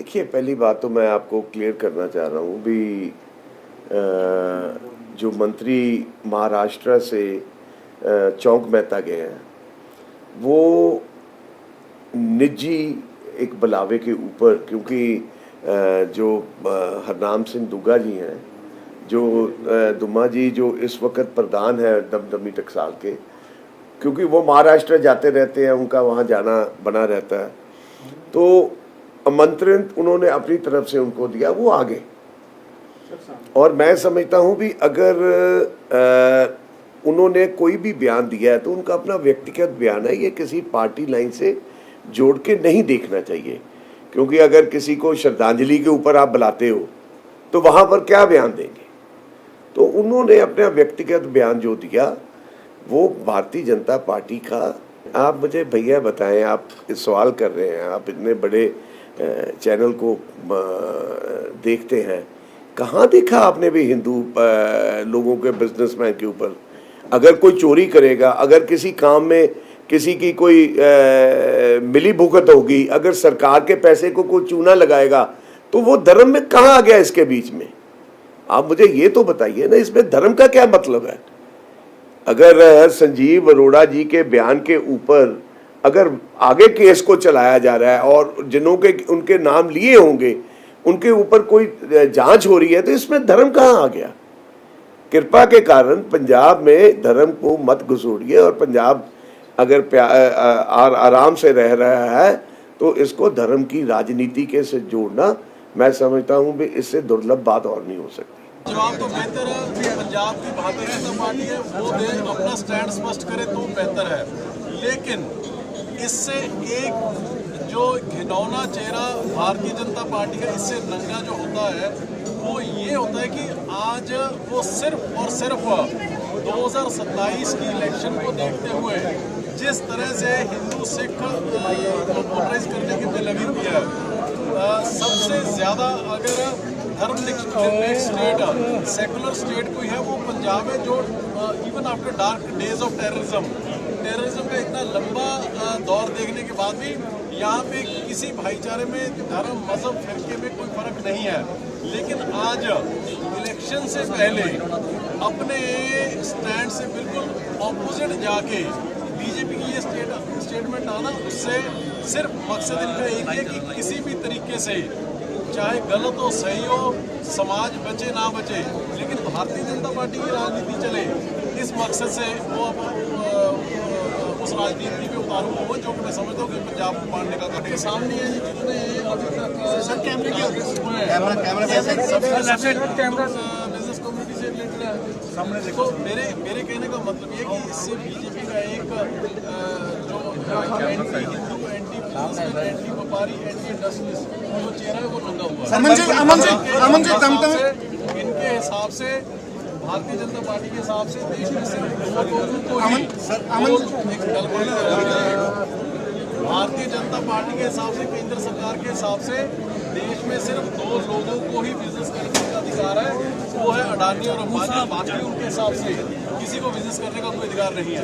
देखिए, पहली बात तो मैं आपको क्लियर करना चाह रहा हूँ भी जो मंत्री महाराष्ट्र से चौंक मेहता गए हैं, वो निजी एक बुलावे के ऊपर, क्योंकि जो हरनाम सिंह दुग्गा जी हैं, जो दुम्मा जी जो इस वक्त प्रधान है दमदमी टकसाल के, क्योंकि वो महाराष्ट्र जाते रहते हैं, उनका वहाँ जाना बना रहता है, तो आमंत्रण उन्होंने अपनी तरफ से उनको दिया, वो आ गए। और मैं समझता हूँ भी अगर उन्होंने कोई भी बयान दिया है तो उनका अपना व्यक्तिगत बयान है, ये किसी पार्टी लाइन से जोड़ के नहीं देखना चाहिए। क्योंकि अगर किसी को श्रद्धांजलि के ऊपर आप बुलाते हो तो वहाँ पर क्या बयान देंगे। तो उन्होंने अपना व्यक्तिगत बयान जो दिया वो भारतीय जनता पार्टी का। आप मुझे भैया बताएं, आप इस सवाल कर रहे हैं, आप इतने बड़े चैनल को देखते हैं, कहाँ देखा आपने भी हिंदू लोगों के बिजनेसमैन के ऊपर अगर कोई चोरी करेगा, अगर किसी काम में किसी की कोई मिली भुगत होगी, अगर सरकार के पैसे को कोई चूना लगाएगा, तो वो धर्म में कहाँ आ गया इसके बीच में? आप मुझे ये तो बताइए ना, इसमें धर्म का क्या मतलब है? अगर संजीव अरोड़ा जी के बयान के ऊपर अगर आगे केस को चलाया जा रहा है और जिन्हों के उनके नाम लिए होंगे उनके ऊपर कोई जांच हो रही है, तो इसमें धर्म कहाँ आ गया? कृपा के कारण पंजाब में धर्म को मत घुसोड़िए, और पंजाब अगर आराम से रह रहा है तो इसको धर्म की राजनीति के से जोड़ना, मैं समझता हूँ भी इससे दुर्लभ बात और नहीं हो सकती। जवाब तो बेहतर है, पंजाब की भारतीय जनता पार्टी है, वो अपना स्टैंड स्पष्ट करे तो बेहतर है। लेकिन इससे एक जो घिनौना चेहरा भारतीय जनता पार्टी का इससे नंगा जो होता है वो ये होता है कि आज वो सिर्फ और सिर्फ 2027 की इलेक्शन को देखते हुए जिस तरह से हिंदू सिख को पोलराइज करने की में लगी हुई है, सबसे ज़्यादा अगर धर्मनिरपेक्ष स्टेट सेकुलर स्टेट कोई है वो पंजाब है, जो even after dark days of terrorism का इतना लंबा दौर देखने के बाद भी यहाँ पे किसी भाईचारे में धर्म मजहब फिरके में कोई फर्क नहीं है। लेकिन आज इलेक्शन से पहले अपने स्टैंड से बिल्कुल ऑपोजिट जाके बीजेपी की ये स्टेटमेंट आना, उससे सिर्फ मकसद इनका एक है कि किसी भी तरीके से चाहे गलत हो सही हो, समाज बचे ना बचे, लेकिन भारतीय जनता पार्टी की राजनीति चले, इस मकसद से वो उस राजनीति पे उतारू हो जो कि मैं समझता हूँ कि पंजाब को पाड़ने का करने के सामने है। जितने अभी तक बिजनेस कम्युनिटी से रिलेटेड है सामने, तो मेरे कहने का मतलब ये कि इससे बीजेपी का एक जो anti Hindu, anti business, anti व्यापारी, एंटी इंडस्ट्रियलिस्ट जो चेहरा है वो नंगा हुआ है। इनके हिसाब से भारतीय जनता पार्टी के हिसाब से देश में सिर्फ दो लोगों को ही भारतीय जनता पार्टी के हिसाब से, केंद्र सरकार के हिसाब से देश में सिर्फ दो लोगों को ही बिजनेस करने का अधिकार है, वो है अडानी और अंबानी। बाकी उनके हिसाब से किसी को बिजनेस करने का कोई अधिकार नहीं है।